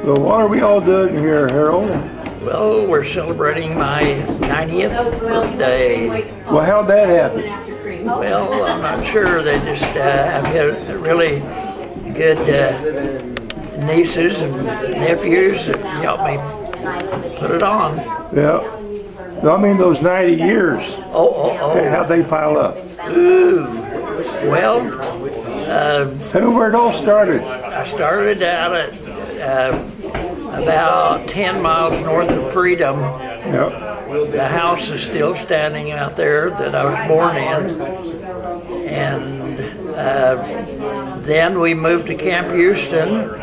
So what are we all doing here, Harold? Well, we're celebrating my 90th birthday. Well, how'd that happen? Well, I'm not sure. They just have had really good nieces and nephews that helped me put it on. Yeah. No, I mean those 90 years. Oh. Hey, how'd they pile up? Ooh. Well, Tell me where it all started. I started out at about 10 miles north of Freedom. Yep. The house is still standing out there that I was born in. And then we moved to Camp Houston.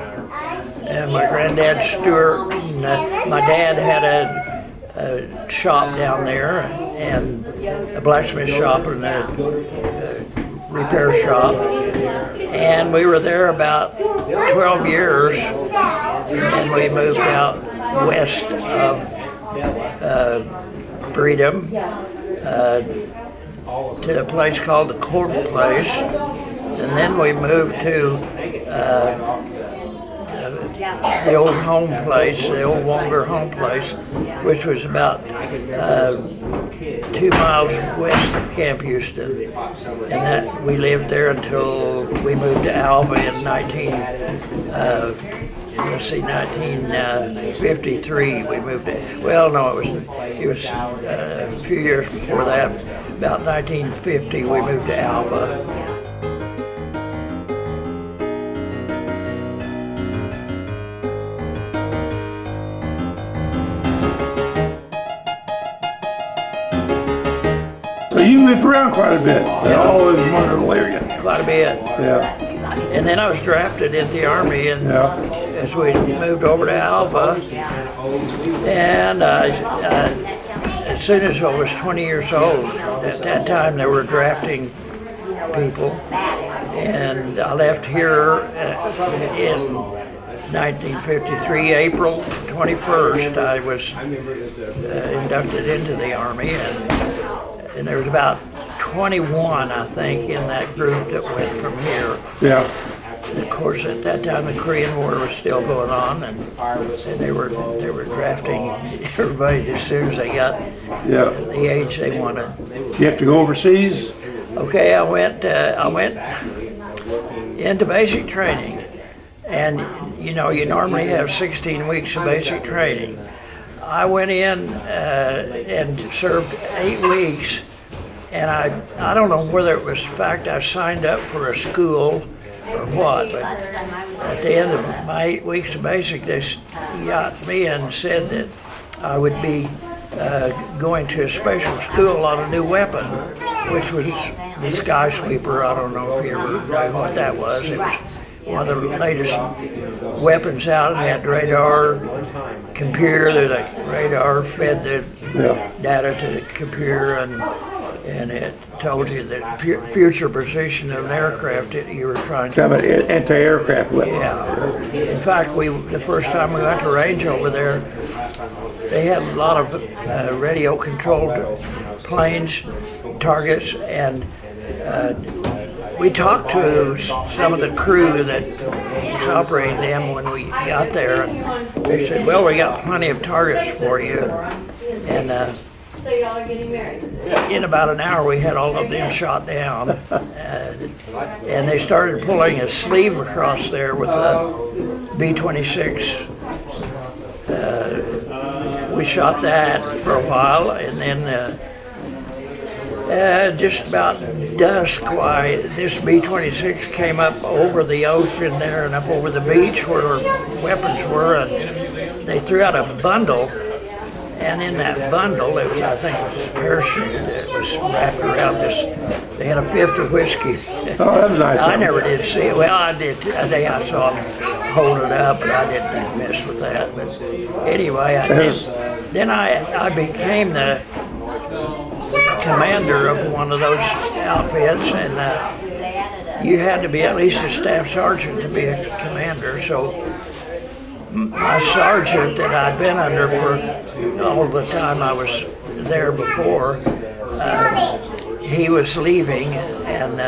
And my granddad Stuart and my dad had a shop down there, and a blacksmith shop and a repair shop. And we were there about 12 years, and then we moved out west of Freedom to a place called the Court Place, and then we moved to the old home place, the old Wanger home place, which was about 2 miles west of Camp Houston. And that we lived there until we moved to Alva in 1953. We moved to, well, no, it was a few years before that. About 1950, we moved to Alva. So you moved around quite a bit. Yeah. All in one little area. Quite a bit. Yeah. And then I was drafted into the Army, and Yeah. as we moved over to Alva, and as soon as I was 20 years old, at that time they were drafting people, and I left here in 1953, April 21st, I was inducted into the Army, and there was about 21, I think, in that group that went from here. Yeah. And of course, at that time, the Korean War was still going on, and they were drafting everybody as soon as they got Yeah. the age they wanted. You have to go overseas? Okay, I went into basic training, and you know, you normally have 16 weeks of basic training. I went in and served 8 weeks, and I don't know whether it was the fact I signed up for a school or what, but at the end of my 8 weeks of basic, they got me and said that I would be going to a special school on a new weapon, which was the Sky Sweeper. I don't know if you ever know what that was. It was one of the latest weapons out. It had radar, computer. The radar fed the data to the computer, and it told you the future position of an aircraft that you were trying to. Kind of an anti-aircraft weapon. Yeah. In fact, the first time we went to range over there, they had a lot of radio-controlled planes, targets, and we talked to some of the crew that was operating them when we got there, and they said, "Well, we got plenty of targets for you," and So y'all are getting married? in about an hour, we had all of them shot down, and they started pulling a sleeve across there with a B-26. We shot that for a while, and then just about dusk, this B-26 came up over the ocean there and up over the beach where our weapons were, and they threw out a bundle. And in that bundle, it was, I think, it was a parachute that was wrapped around this. They had a fifth of whiskey. Oh, that was nice. I never did see it. Well, I did. I saw them hold it up, but I didn't mess with that. But anyway, then I became the commander of one of those outfits, and you had to be at least a staff sergeant to be a commander. So my sergeant that I'd been under for all the time I was there before, he was leaving, and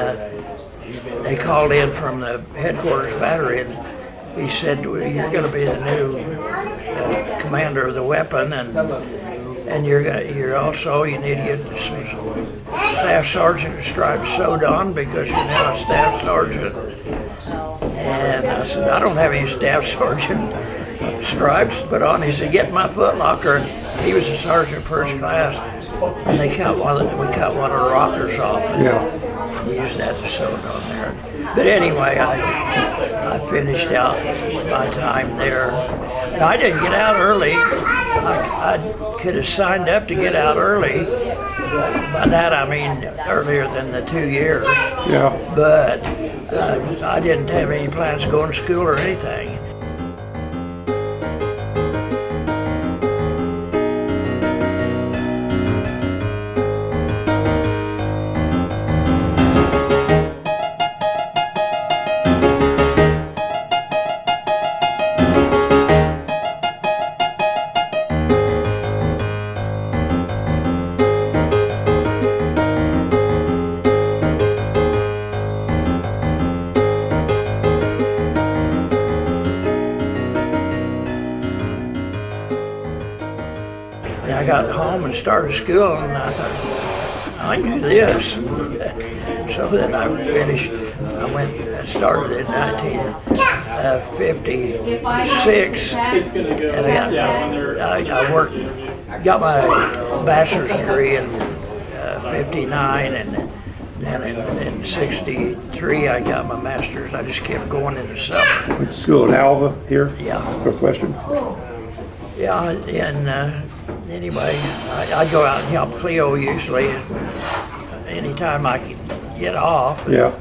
they called in from the headquarters battery and he said, well, you're going to be the new commander of the weapon, and you're also, you need to get some staff sergeant stripes sewed on because you're now a staff sergeant. And I said, I don't have any staff sergeant stripes to put on. He said, get my foot locker. And he was a sergeant first class, and we cut one of the rockers off and used that to sew it on there. But anyway, I finished out my time there. And I didn't get out early. I could have signed up to get out early. By that I mean earlier than the 2 years. Yeah. But I didn't have any plans of going to school or anything. I got home and started school, and I thought, I can do this. So then I finished, I started in 1956, and I worked, got my bachelor's degree in 59, and then in 63 I got my master's. I just kept going in the summer. Went to school in Alva here? Yeah. Northwestern? Yeah, and anyway, I'd go out and help Cleo usually anytime I could get off. Yeah.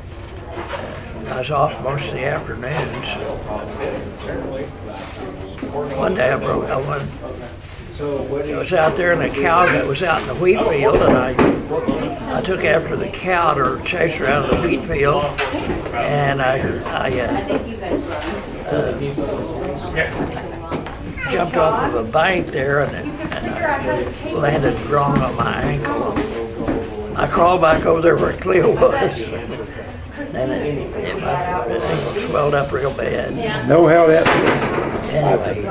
I was off most of the afternoons. One day I was out there and a cow that was out in the wheat field, and I took after the cow to chase her out of the wheat field, and I jumped off of a bank there, and I landed wrong on my ankle. I crawled back over there where Cleo was, and my ankle swelled up real bad. Know how that Anyway,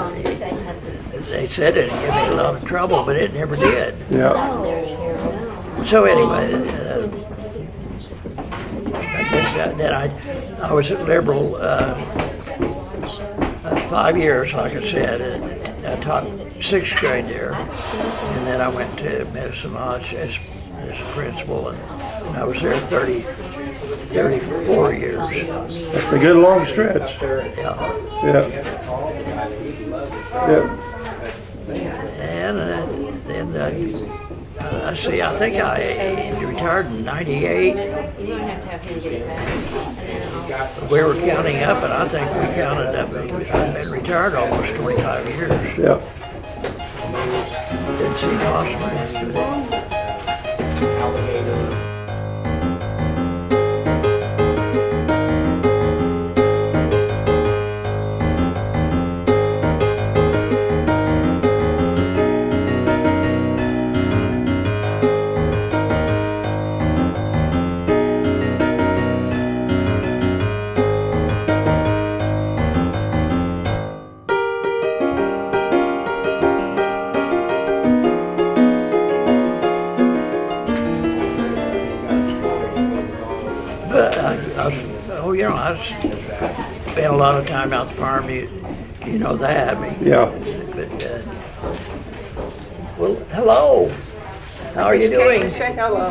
they said it'd give me a lot of trouble, but it never did. Yeah. So anyway, then I was at Liberal 5 years, like I said, and I taught 6th grade there, and then I went to Medicine Lodge as a principal, and I was there 34 years. That's a good long stretch. Yeah. Yeah. Yeah. And then I see, I think I retired in 98. We were counting up, and I think we counted up. I've been retired almost 25 years. Yeah. Didn't seem possible. But I spent a lot of time out the farm. You know that. I mean, Yeah. But well, hello. How are you doing? Say hello.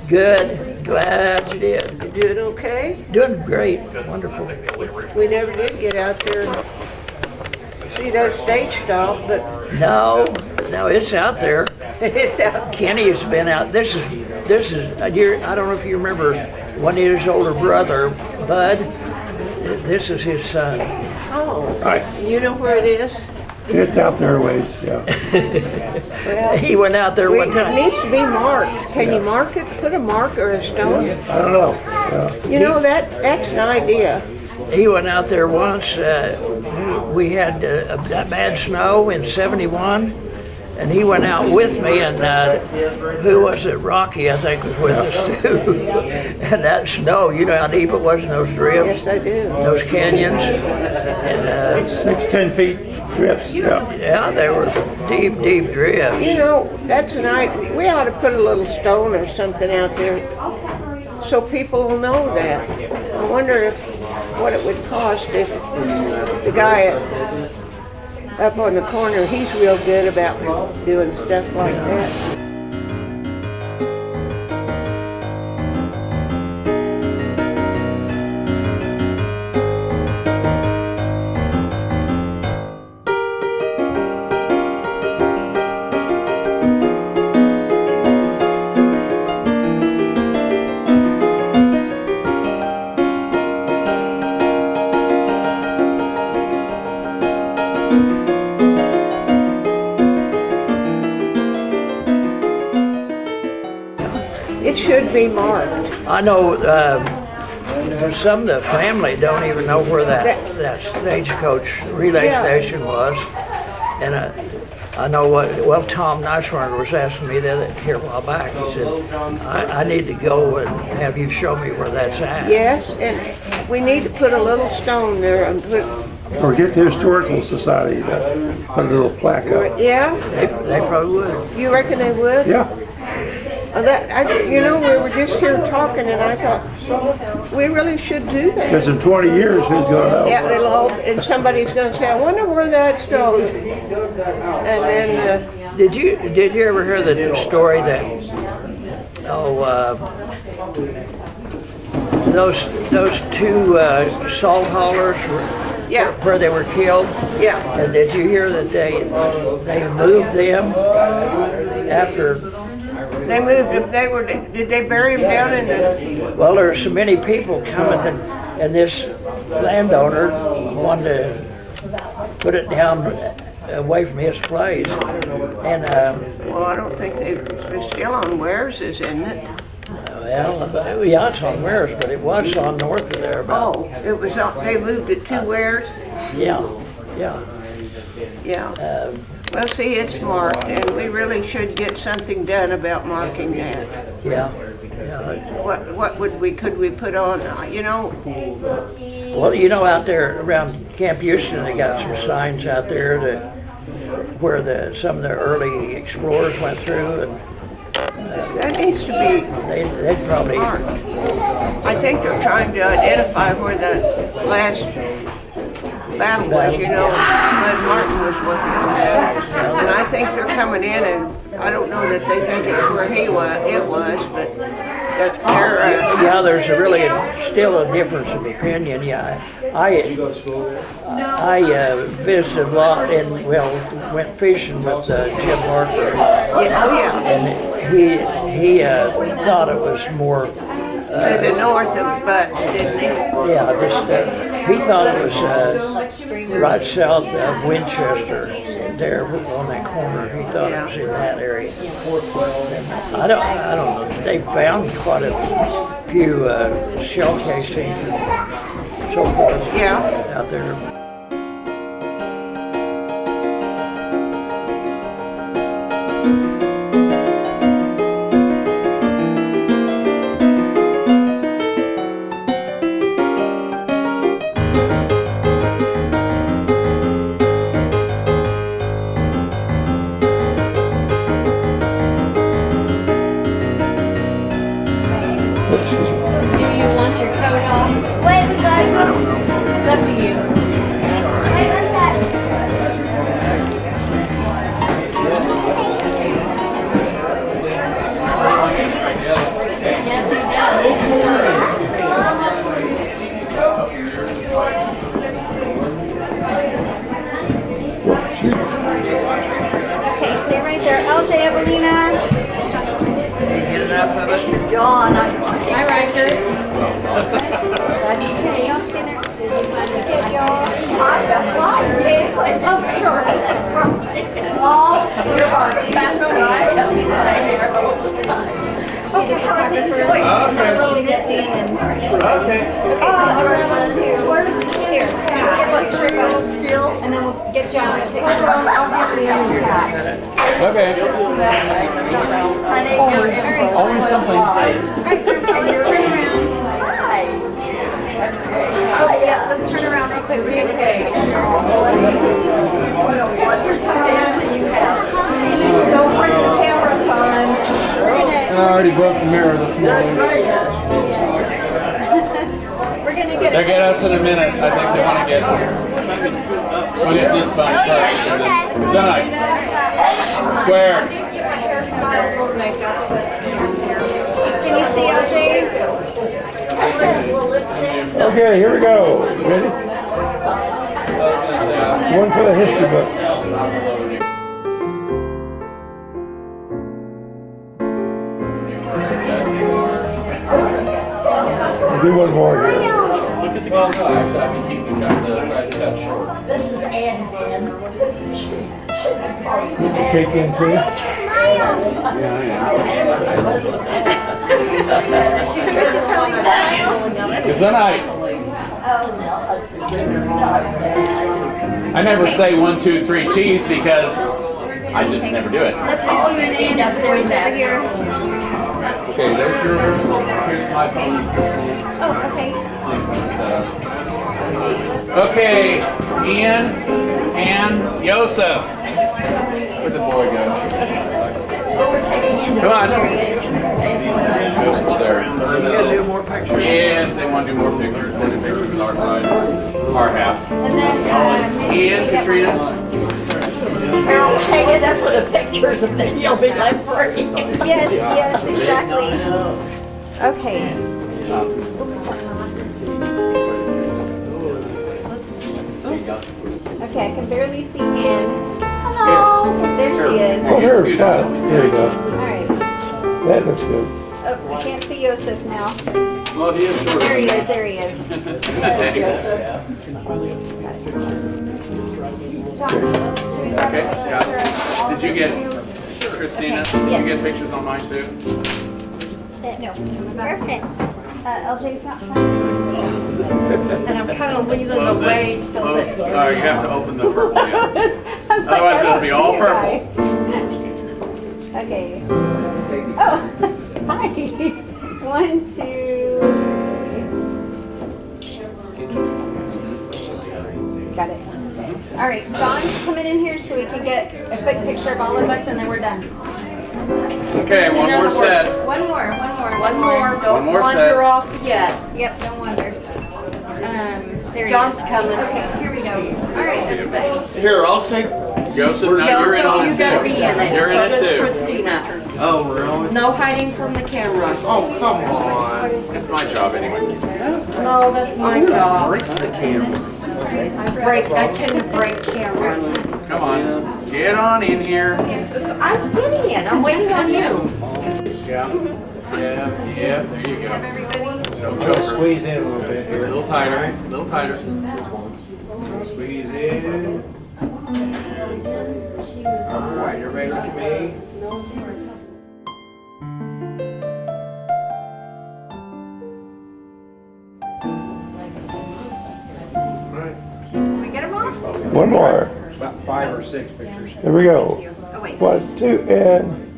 Good. Glad you did. You doing okay? Doing great. Wonderful. We never did get out there and see those stage stop, but No, it's out there. it's out. Kenny has been out. This is I don't know if you remember Juanita's older brother, Bud. This is his son. Oh, Right. you know where it is? It's out there a ways, yeah. Well, He went out there one it time. needs to be marked. Can you mark it? Put a mark or a stone? I don't know. Yeah. You know, that's an idea. He went out there once. We had that bad snow in '71, And he went out with me, and who was it? Rocky, I think, was with us too. And that snow, you know how deep it was in those drifts, Yes, I do. those canyons. And 10 feet drifts, yeah. yeah, they were deep, deep drifts. You know, that's a night, we ought to put a little stone or something out there so people will know that. I wonder what it would cost if the guy up on the corner, he's real good about doing stuff like that. It should be marked. I know some of the family don't even know where that stagecoach relay Yeah. station was. And I know well, Tom Nicehorn was asking me here a while back. He said, I need to go and have you show me where that's at. Yes, and we need to put a little stone there and put, Or get the Historical Society to put a little plaque up. yeah, They probably would. you reckon they would? Yeah, You know, we were just here talking and I thought, we really should do that. because in 20 years, who's gonna know? Yeah, and somebody's gonna say, I wonder where that's going. And then, Did you ever hear the story that those two salt haulers yeah, where they were killed? yeah. And did you hear that they moved them after? They moved them, did they bury them down in the, Well, there were so many people coming, and this landowner wanted to put it down away from his place. And well, I don't think it's still on Wares, isn't it? well, yeah, it's on Wares, but it was on north of there. About, Oh, it was, they moved it to Wares? yeah. Yeah. Well, see, it's marked, and we really should get something done about marking that. Yeah. What could we put on, you know? Well, you know, out there around Camp Houston, they got some signs out there where some of the early explorers went through, and That needs to be they'd probably. marked. I think they're trying to identify where the last battle was, you know, when Martin was working on that. And I think they're coming in, and I don't know that they think it's where it was, but that they're, Yeah, there's still a difference of opinion. Yeah, I visited a lot and went fishing with Jim Barker, oh yeah, and he thought it was more. to the north of Butts, didn't he? Yeah, just he thought it was right south of Winchester, there on that corner. He thought it was in that area. And I don't know. They found quite a few shell casings and so forth Yeah. out there. Do you want your coat off? Wait, we gotta go. It's up to you. Wait, one sec. Yes, he does. Okay, stay right there. LJ, Evelina. Get enough of it? John. Hi, Riker. Okay, y'all stay there. Get y'all. Oh, sure. Oh, you're on. That's all right. See the photographer. So you get seen and. Okay, so we're going to. Here, get a picture of us still, and then we'll get John a picture. That Okay. Honey, you're entering. Always something. Turn around. Hi. Oh, yeah, let's turn around real quick. We're gonna get a picture. Don't bring the camera, Con. I already broke the mirror this morning. We're gonna get They'll get us in a minute. I think they want to get this bunch first. So nice. Square. Can you see LJ? Okay, here we go. Ready? One for the history book. Do one more here. Well, no, actually, I've been keeping the sides cut short. This is Ann Dan. Put the cake in too. Trisha telling the style. Good night. I never say 1, 2, 3 cheese because I just never do it. Let's get you an Ann at the boys over here. Okay, there's yours. Here's my phone. Oh, okay. Okay, Ian and Yosef. Where'd the boy go? Come on. Joseph's there. You gotta do more pictures. Yes, they want to do more pictures. We'll do pictures with our side, our half. And then, maybe Ian, we can get Katrina. Harold, hang it up for the pictures and then you'll be like free. Yes, yes, exactly. Okay. Okay, I can barely see Ann. Hello. There she is. Oh, here, fine. There you go. Alright. That looks good. Oh, I can't see Yosef now. Well, he is short. There he is, there he is. John, should we grab Okay, a yeah. picture of all Did you of get, you? Christina, Okay, did yes. you get pictures on mine too? No. Perfect. LJ's not fine. And I'm kind of leaning Close it. away so Close. that. You have to open the purple yet. Otherwise it'll be all purple. Okay. Oh, hi. 1, 2, 3. Got it. All right, John's coming in here so we can get a quick picture of all of us and then we're done. Okay, one more set. One more. One more, One don't more set. wander off yet. Yep, don't wonder. There he John's is. coming. Okay, here we go. All right, everybody. Here, I'll take. Joseph, now you're in on You it gotta too. be in it, You're so in it does too. Christina. Oh, really? No hiding from the camera. Oh, come on. It's my job anyway. No, that's my job. Break the camera. I tend to break cameras. Come on, get on in here. I'm getting it, I'm waiting on you. Yeah, there you go. Everybody. No joker. Squeeze in a little bit A here. little tighter, a little tighter. Squeeze in. All right, everybody look at me. Can we get them all? One more. About 5 or 6 pictures. There we go. Oh, wait. 1, 2, and.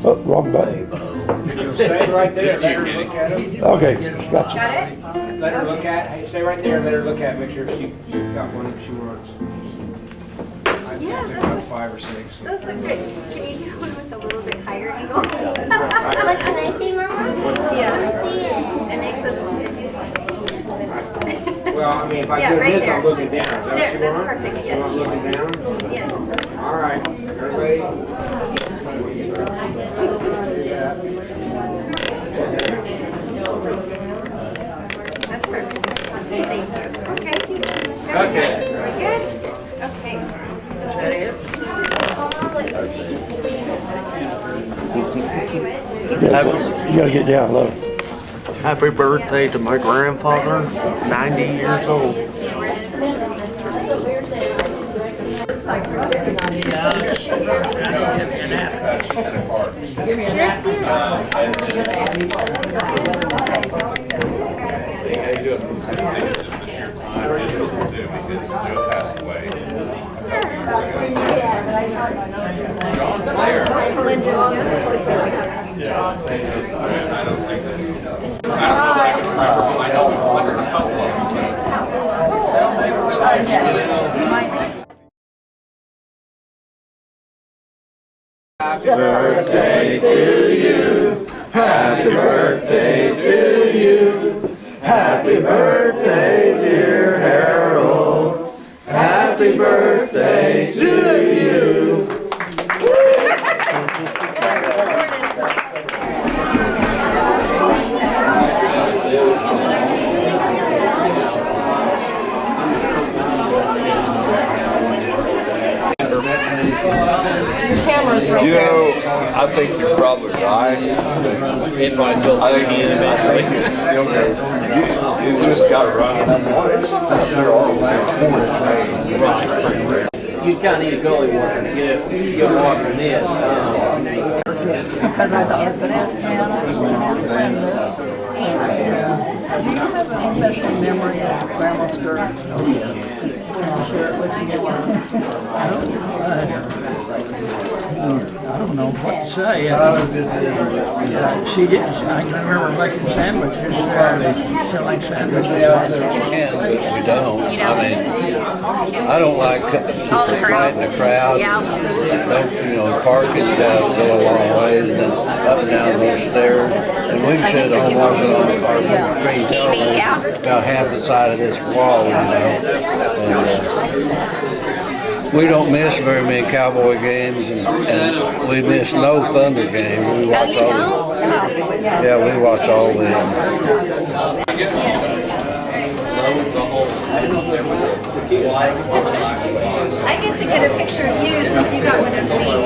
Oh, wrong button. You'll stay right there. Let her look at it. Okay, gotcha. Got it? Let her look at. Hey, stay right there and let her look at. Make sure she's got one that she wants. I Yeah, think that's about like- 5 or 6. Those look good. Can you do one with a little bit higher angle? What can I see, Mama? Yeah. I see it. It makes us. Well, I mean, if I Yeah, do right this, there. I'm looking down. Is that There, what you that's want? perfect. You Yes, want looking yes. down? Yes. All right, everybody. That's perfect. Thank you. Okay. Okay. Are we good? Okay. You gotta get down low. Happy birthday to my grandfather, 90 years old. Joe passed away. Birthday to you. Happy birthday to you. Happy birthday, dear Harold. Happy birthday to you. You know, I think you're probably right. In myself, I think eventually. You just got to run. There are Right. You kind of need a goalie worker to get watching this. Because I thought I was going to ask Santa, I was going to ask Linda. Do you have a special memory of Grandma's girth? Oh, yeah. Can you share it with me? I don't know what to say. She did. I can remember making sandwiches, selling sandwiches. But we don't. I mean, I don't like fighting the crowd. Don't, parking, you gotta go a long ways and then up and down those stairs. And we can sit on watch it on our green television, about half the side of this wall, And, we don't miss very many Cowboy games, and we miss no Thunder games. We watch all of them. Yeah, we watch all of them. I get to get a picture of you since you got one of me.